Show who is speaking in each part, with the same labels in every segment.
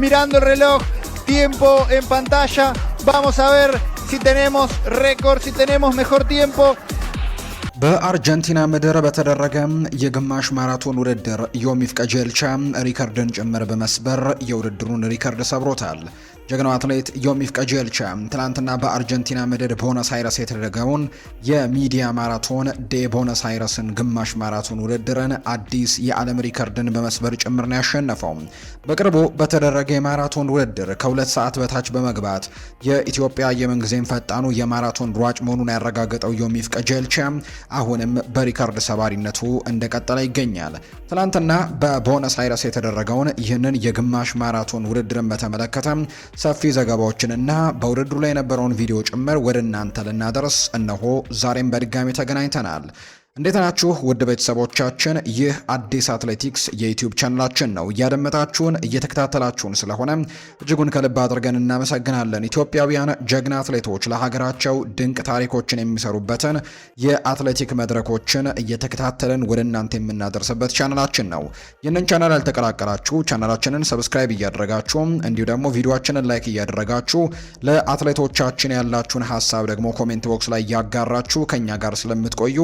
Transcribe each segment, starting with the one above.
Speaker 1: mirando el reloj, tiempo en pantalla, vamos a ver si tenemos récord, si tenemos mejor tiempo.
Speaker 2: በአርጀንቲና ምድር በተደረገ የግማሽ ማራቶን ውድድር ዮሚፍ ቀጀልቻ ሪከርድን ጭምር በመስበር የውድድሩን ሪከርድ ሰብሮታል። ጀግናው አትሌት ዮሚፍ ቀጀልቻ ትላንትና በአርጀንቲና ምድር ቦነስ አይረስ የተደረገውን የሚዲያ ማራቶን ዴ ቦነስ አይረስን ግማሽ ማራቶን ውድድርን አዲስ የዓለም ሪከርድን በመስበር ጭምር ነው ያሸነፈው። በቅርቡ በተደረገ የማራቶን ውድድር ከ2 ሰዓት በታች በመግባት የኢትዮጵያ የምንጊዜም ፈጣኑ የማራቶን ሯጭ መሆኑን ያረጋገጠው ዮሚፍ ቀጀልቻ አሁንም በሪከርድ ሰባሪነቱ እንደቀጠለ ይገኛል። ትላንትና በቦነስ አይረስ የተደረገውን ይህንን የግማሽ ማራቶን ውድድርን በተመለከተ ሰፊ ዘገባዎችንና በውድድሩ ላይ የነበረውን ቪዲዮ ጭምር ወደ እናንተ ልናደርስ እነሆ ዛሬም በድጋሚ ተገናኝተናል። እንዴት ናችሁ ውድ ቤተሰቦቻችን? ይህ አዲስ አትሌቲክስ የዩቲዩብ ቻናላችን ነው። እያደመጣችሁን እየተከታተላችሁን ስለሆነ እጅጉን ከልብ አድርገን እናመሰግናለን። ኢትዮጵያውያን ጀግና አትሌቶች ለሀገራቸው ድንቅ ታሪኮችን የሚሰሩበትን የአትሌቲክ መድረኮችን እየተከታተልን ወደ እናንተ የምናደርስበት ቻናላችን ነው። ይህንን ቻናል ያልተቀላቀላችሁ ቻናላችንን ሰብስክራይብ እያደረጋችሁ እንዲሁ ደግሞ ቪዲዮአችንን ላይክ እያደረጋችሁ ለአትሌቶቻችን ያላችሁን ሀሳብ ደግሞ ኮሜንት ቦክስ ላይ እያጋራችሁ ከኛ ጋር ስለምትቆዩ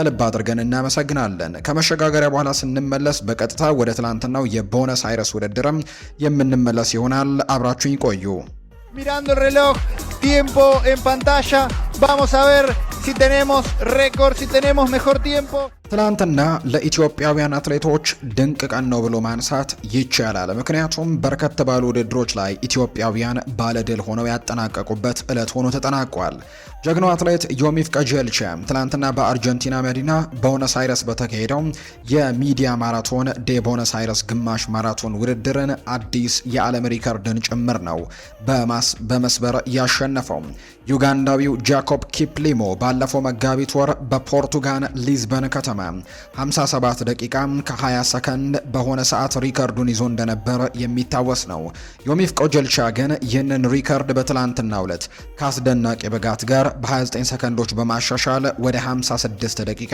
Speaker 2: ልብ አድርገን እናመሰግናለን። ከመሸጋገሪያ በኋላ ስንመለስ በቀጥታ ወደ ትላንትናው የቦነስ አይረስ ውድድርም የምንመለስ ይሆናል። አብራችሁኝ ቆዩ።
Speaker 1: Mirando el reloj, tiempo en pantalla, vamos a ver si tenemos récord, si tenemos mejor tiempo.
Speaker 2: ትላንትና ለኢትዮጵያውያን አትሌቶች ድንቅ ቀን ነው ብሎ ማንሳት ይቻላል። ምክንያቱም በርከት ባሉ ውድድሮች ላይ ኢትዮጵያውያን ባለድል ሆነው ያጠናቀቁበት ዕለት ሆኖ ተጠናቋል። ጀግናው አትሌት ዮሚፍ ቀጀልቻ ትላንትና በአርጀንቲና መዲና ቦነስ አይረስ በተካሄደው የሚዲያ ማራቶን ዴ ቦነስ አይረስ ግማሽ ማራቶን ውድድርን አዲስ የዓለም ሪከርድን ጭምር ነው በመስበር ያሸነፈው። ዩጋንዳዊው ጃኮብ ኪፕሊሞ ባለፈው መጋቢት ወር በፖርቱጋል ሊዝበን ከተማ 57 ደቂቃ ከ20 ሰከንድ በሆነ ሰዓት ሪከርዱን ይዞ እንደነበር የሚታወስ ነው። ዮሚፍ ቀጀልቻ ግን ይህንን ሪከርድ በትላንትናው ዕለት ከአስደናቂ ብቃት ጋር በ29 ሰከንዶች በማሻሻል ወደ 56 ደቂቃ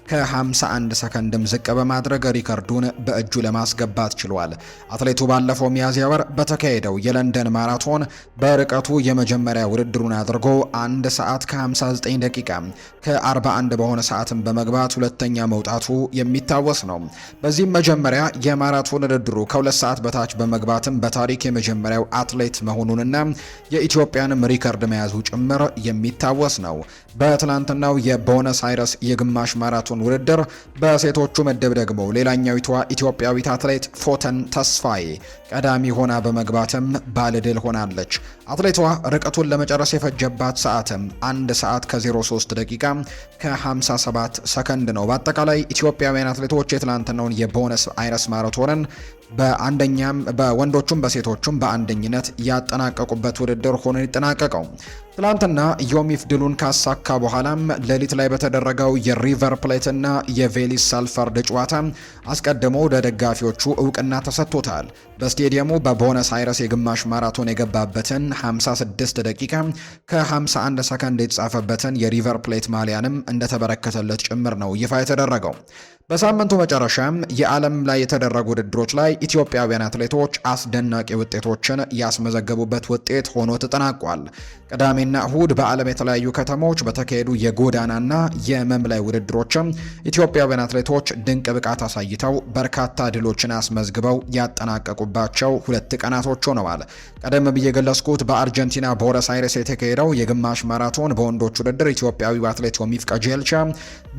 Speaker 2: ከ51 ሰከንድም ዝቅ በማድረግ ሪከርዱን በእጁ ለማስገባት ችሏል። አትሌቱ ባለፈው ሚያዝያ ወር በተካሄደው የለንደን ማራቶን በርቀቱ የመጀመሪያ ውድድሩን አድርጎ 1 ሰዓት ከ59 ደቂቃ ከ41 በሆነ ሰዓትም በመግባት ሁለተኛ መውጣቱ የሚታወስ ነው። በዚህም መጀመሪያ የማራቶን ውድድሩ ከ2 ሰዓት በታች በመግባትም በታሪክ የመጀመሪያው አትሌት መሆኑንና የኢትዮጵያንም ሪከርድ መያዙ ጭምር የሚታወስ ነው። በትላንትናው የቦነስ አይረስ የግማሽ ማራቶን ውድድር በሴቶቹ ምድብ ደግሞ ሌላኛዊቷ ኢትዮጵያዊት አትሌት ፎተን ተስፋዬ ቀዳሚ ሆና በመግባትም ባለድል ሆናለች። አትሌቷ ርቀቱን ለመጨረስ የፈጀባት ሰዓትም 1 ሰዓት ከ03 ደቂቃ ከ57 ሰከንድ ነው። በአጠቃላይ ኢትዮጵያውያን አትሌቶች የትላንትናውን የቦነስ አይረስ ማራቶንን በአንደኛም በወንዶቹም በሴቶቹም በአንደኝነት ያጠናቀቁበት ውድድር ሆኖ ይጠናቀቀው። ትላንትና ዮሚፍ ድሉን ካሳካ በኋላም ሌሊት ላይ በተደረገው የሪቨር ፕሌት እና የቬሊስ ሳልፈርድ ጨዋታ አስቀድሞ ለደጋፊዎቹ እውቅና ተሰጥቶታል። በስቴዲየሙ በቦነስ አይረስ የግማሽ ማራቶን የገባበትን 56 ደቂቃ ከ51 ሰከንድ የተጻፈበትን የሪቨር ፕሌት ማሊያንም እንደተበረከተለት ጭምር ነው ይፋ የተደረገው። በሳምንቱ መጨረሻም የዓለም ላይ የተደረጉ ውድድሮች ላይ ኢትዮጵያውያን አትሌቶች አስደናቂ ውጤቶችን ያስመዘገቡበት ውጤት ሆኖ ተጠናቋል። ቅዳሜና እሁድ በዓለም የተለያዩ ከተሞች በተካሄዱ የጎዳናና የመምላይ ውድድሮችም ኢትዮጵያውያን አትሌቶች ድንቅ ብቃት አሳይተው በርካታ ድሎችን አስመዝግበው ያጠናቀቁባቸው 2 ቀናቶች ሆነዋል። ቀደም ብዬ የገለጽኩት በአርጀንቲና ቦነስ አይረስ የተካሄደው የግማሽ ማራቶን በወንዶች ውድድር ኢትዮጵያዊው አትሌት ዮሚፍ ቀጀልቻ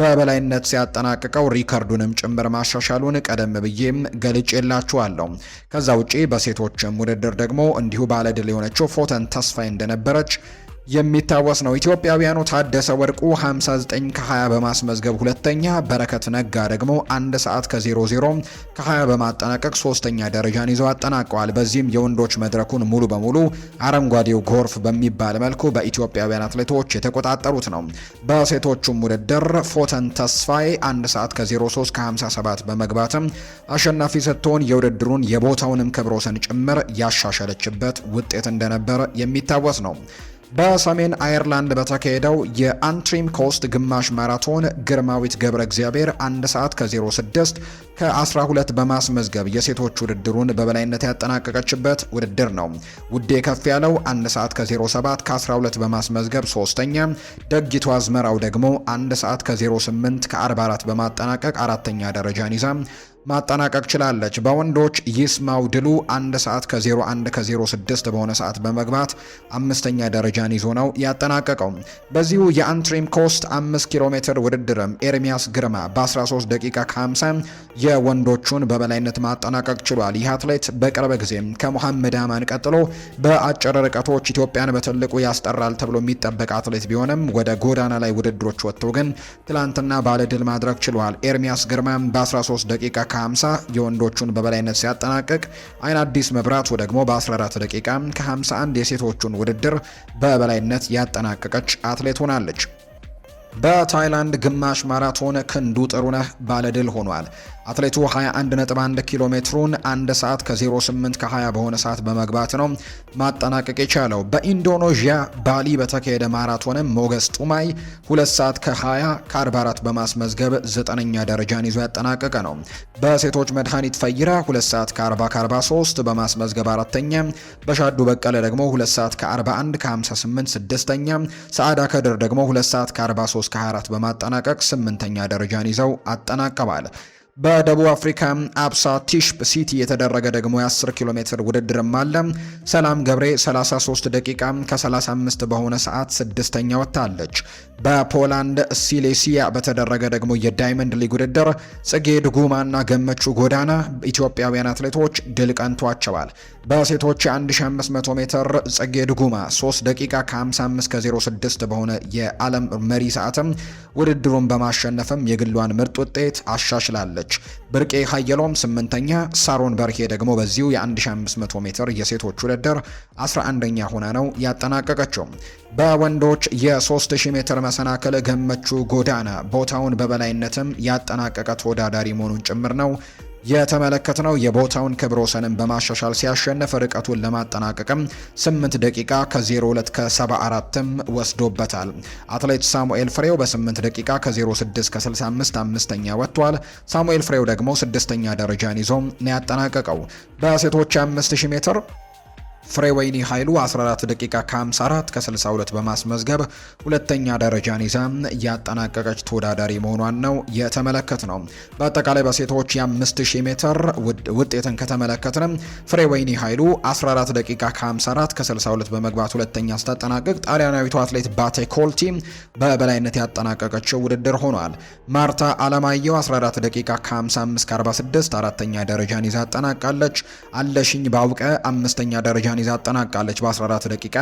Speaker 2: በበላይነት ሲያጠናቅቀው ሪከርዱንም ጭምር ማሻሻሉን ቀደም ብዬም ገልጬላችኋለሁ። ከዛ ውጪ በሴቶችም ውድድር ደግሞ እንዲሁ ባለድል የሆነችው ፎተን ተስፋዬ እንደነበረች የሚታወስ ነው። ኢትዮጵያውያኑ ታደሰ ወርቁ 59 ከ20 በማስመዝገብ ሁለተኛ፣ በረከት ነጋ ደግሞ 1 ሰዓት ከ00 ከ20 በማጠናቀቅ ሶስተኛ ደረጃን ይዘው አጠናቀዋል። በዚህም የወንዶች መድረኩን ሙሉ በሙሉ አረንጓዴው ጎርፍ በሚባል መልኩ በኢትዮጵያውያን አትሌቶች የተቆጣጠሩት ነው። በሴቶቹም ውድድር ፎተን ተስፋዬ 1 ሰዓት ከ03 ከ57 በመግባትም አሸናፊ ስትሆን የውድድሩን የቦታውንም ክብረ ወሰን ጭምር ያሻሻለችበት ውጤት እንደነበር የሚታወስ ነው። በሰሜን አየርላንድ በተካሄደው የአንትሪም ኮስት ግማሽ ማራቶን ግርማዊት ገብረ እግዚአብሔር 1 ሰዓት ከ06 ከ12 በማስመዝገብ የሴቶች ውድድሩን በበላይነት ያጠናቀቀችበት ውድድር ነው። ውዴ ከፍ ያለው 1 ሰዓት ከ07 ከ12 በማስመዝገብ ሶስተኛ፣ ደግቱ አዝመራው ደግሞ 1 ሰዓት ከ08 ከ44 በማጠናቀቅ አራተኛ ደረጃን ይዛ ማጠናቀቅ ችላለች። በወንዶች ይስማው ድሉ 1 ሰዓት ከ01 ከ06 በሆነ ሰዓት በመግባት አምስተኛ ደረጃን ይዞ ነው ያጠናቀቀው። በዚሁ የአንትሪም ኮስት 5 ኪሎ ሜትር ውድድርም ኤርሚያስ ግርማ በ13 ደቂቃ ከ50 የወንዶቹን በበላይነት ማጠናቀቅ ችሏል። ይህ አትሌት በቅርብ ጊዜ ከሙሐመድ አማን ቀጥሎ በአጭር ርቀቶች ኢትዮጵያን በትልቁ ያስጠራል ተብሎ የሚጠበቅ አትሌት ቢሆንም ወደ ጎዳና ላይ ውድድሮች ወጥቶ ግን ትላንትና ባለድል ማድረግ ችሏል። ኤርሚያስ ግርማ በ13 ደቂቃ ከ50 የወንዶቹን በበላይነት ሲያጠናቅቅ አይን አዲስ መብራቱ ደግሞ በ14 ደቂቃ ከ51 የሴቶቹን ውድድር በበላይነት ያጠናቀቀች አትሌት ሆናለች። በታይላንድ ግማሽ ማራቶን ክንዱ ጥሩነህ ባለድል ሆኗል። አትሌቱ 21.1 ኪሎ ሜትሩን 1 ሰዓት ከ08 ከ20 በሆነ ሰዓት በመግባት ነው ማጠናቀቅ የቻለው። በኢንዶኔዥያ ባሊ በተካሄደ ማራቶንም ሞገስ ጡማይ 2 ሰዓት ከ20 ከ44 በማስመዝገብ 9ኛ ደረጃን ይዞ ያጠናቀቀ ነው። በሴቶች መድኃኒት ፈይራ 2 ሰዓት ከ40 ከ43 በማስመዝገብ አራተኛ፣ በሻዱ በቀለ ደግሞ 2 ሰዓት ከ41 ከ58 ስድስተኛ፣ ሰዓዳ ከድር ደግሞ 2 ሰዓት ከ43 ከ24 በማጠናቀቅ 8ኛ ደረጃን ይዘው አጠናቀዋል። በደቡብ አፍሪካ አብሳ ቲሽፕ ሲቲ የተደረገ ደግሞ የ10 ኪሎ ሜትር ውድድርም አለ። ሰላም ገብሬ 33 ደቂቃ ከ35 በሆነ ሰዓት ስድስተኛ ወጥታለች። በፖላንድ ሲሌሲያ በተደረገ ደግሞ የዳይመንድ ሊግ ውድድር ጽጌ ድጉማና ገመቹ ጎዳና ኢትዮጵያውያን አትሌቶች ድል ቀንቷቸዋል። በሴቶች 1500 ሜትር ጽጌ ድጉማ 3 ደቂቃ ከ55 ከ06 በሆነ የዓለም መሪ ሰዓትም ውድድሩን በማሸነፍም የግሏን ምርጥ ውጤት አሻሽላለች። ብርቄ ሀየሎም 8ኛ፣ ሳሮን በርሄ ደግሞ በዚሁ የ1500 ሜትር የሴቶች ውድድር 11ኛ ሆና ነው ያጠናቀቀችው። በወንዶች የ3000 ሜትር መሰናክል ገመቹ ጎዳና ቦታውን በበላይነትም ያጠናቀቀ ተወዳዳሪ መሆኑን ጭምር ነው የተመለከትነው። የቦታውን ክብረ ወሰንን በማሻሻል ሲያሸንፍ ርቀቱን ለማጠናቀቅም 8 ደቂቃ ከ02 ከ74ም ወስዶበታል። አትሌት ሳሙኤል ፍሬው በ8 ደቂቃ ከ06 ከ65 አምስተኛ ወጥቷል። ሳሙኤል ፍሬው ደግሞ 6ኛ ደረጃን ይዞ ነው ያጠናቀቀው። በሴቶች 5000 ሜትር ፍሬወይኒ ኃይሉ 14 ደቂቃ ከ54 ከ62 በማስመዝገብ ሁለተኛ ደረጃን ይዛ ያጠናቀቀች ተወዳዳሪ መሆኗን ነው የተመለከትነው። በአጠቃላይ በሴቶች የ5000 ሜትር ውጤትን ከተመለከትንም ፍሬወይኒ ኃይሉ 14 ደቂቃ ከ54 ከ62 በመግባት ሁለተኛ ስታጠናቀቅ፣ ጣሊያናዊቷ አትሌት ባቴ ኮልቲ በበላይነት ያጠናቀቀችው ውድድር ሆኗል። ማርታ አለማየሁ 14 ደቂቃ ከ55 ከ46 አራተኛ ደረጃን ይዛ አጠናቃለች። አለሽኝ ባውቀ አምስተኛ ደረጃን ይዛ አጠናቃለች በ14 ደቂቃ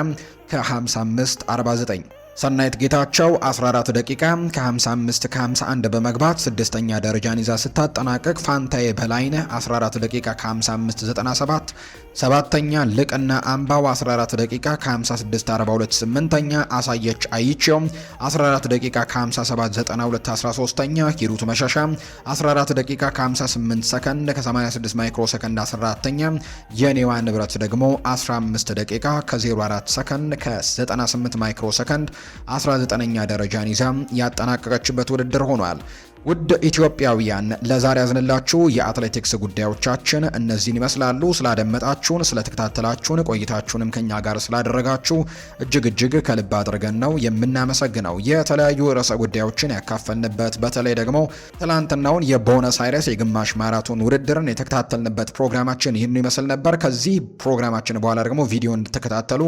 Speaker 2: ከ55 49። ሰናይት ጌታቸው 14 ደቂቃ ከ55 ከ51 በመግባት ስድስተኛ ደረጃን ይዛ ስታጠናቀቅ፣ ፋንታዬ በላይነህ 14 ደቂቃ ከ55 97 ሰባተኛ፣ ልቅና አምባው 14 ደቂቃ ከ56 42 ስምንተኛ፣ አሳየች አይቼው 14 ደቂቃ ከ57 92 13ኛ፣ ሂሩት መሸሻ 14 ደቂቃ ከ58 ሰከንድ ከ86 ማይክሮ ሰከንድ 14ኛ፣ የኔዋ ንብረት ደግሞ 15 ደቂቃ ከ04 ሰከንድ ከ98 ማይክሮ ሰከንድ 19ኛ ደረጃን ይዛ ያጠናቀቀችበት ውድድር ሆኗል። ውድ ኢትዮጵያውያን ለዛሬ ያዝንላችሁ የአትሌቲክስ ጉዳዮቻችን እነዚህን ይመስላሉ። ስላደመጣችሁን፣ ስለተከታተላችሁን፣ ቆይታችሁንም ከኛ ጋር ስላደረጋችሁ እጅግ ከልብ አድርገን ነው የምናመሰግነው። የተለያዩ ርዕሰ ጉዳዮችን ያካፈልንበት በተለይ ደግሞ ትላንትናውን የቦነስ አይረስ የግማሽ ማራቶን ውድድርን የተከታተልንበት ፕሮግራማችን ይህን ይመስል ነበር። ከዚህ ፕሮግራማችን በኋላ ደግሞ ቪዲዮ እንድትከታተሉ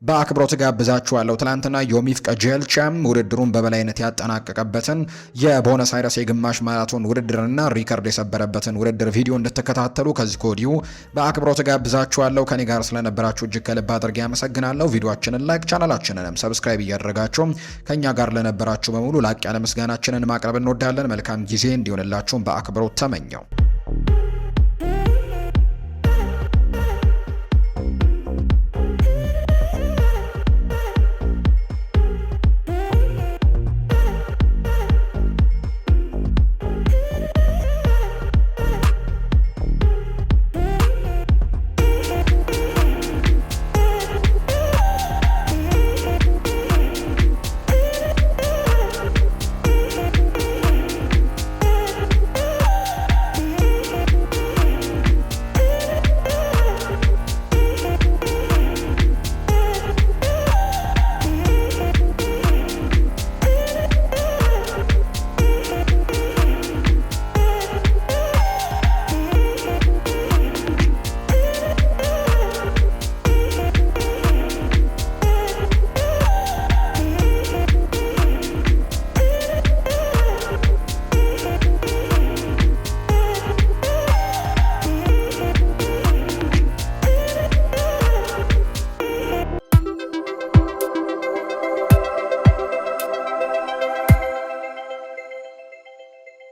Speaker 2: በአክብሮት ጋብዛችኋለሁ። ትላንትና ዮሚፍ ቀጀልቻም ውድድሩን በበላይነት ያጠናቀቀበትን የቦነስ አይረስ የግማሽ ማራቶን ውድድርና ሪከርድ የሰበረበትን ውድድር ቪዲዮ እንድትከታተሉ ከዚህ ኮዲው በአክብሮት ጋብዛችኋለሁ። ከኔ ጋር ስለነበራችሁ እጅግ ከልብ አድርጌ ያመሰግናለሁ። ቪዲዮአችንን ላይክ፣ ቻናላችንንም ሰብስክራይብ እያደረጋችሁ ከኛ ጋር ለነበራችሁ በሙሉ ላቅ ያለ ምስጋናችንን ማቅረብ እንወዳለን። መልካም ጊዜ እንዲሆንላችሁ በአክብሮት ተመኘው።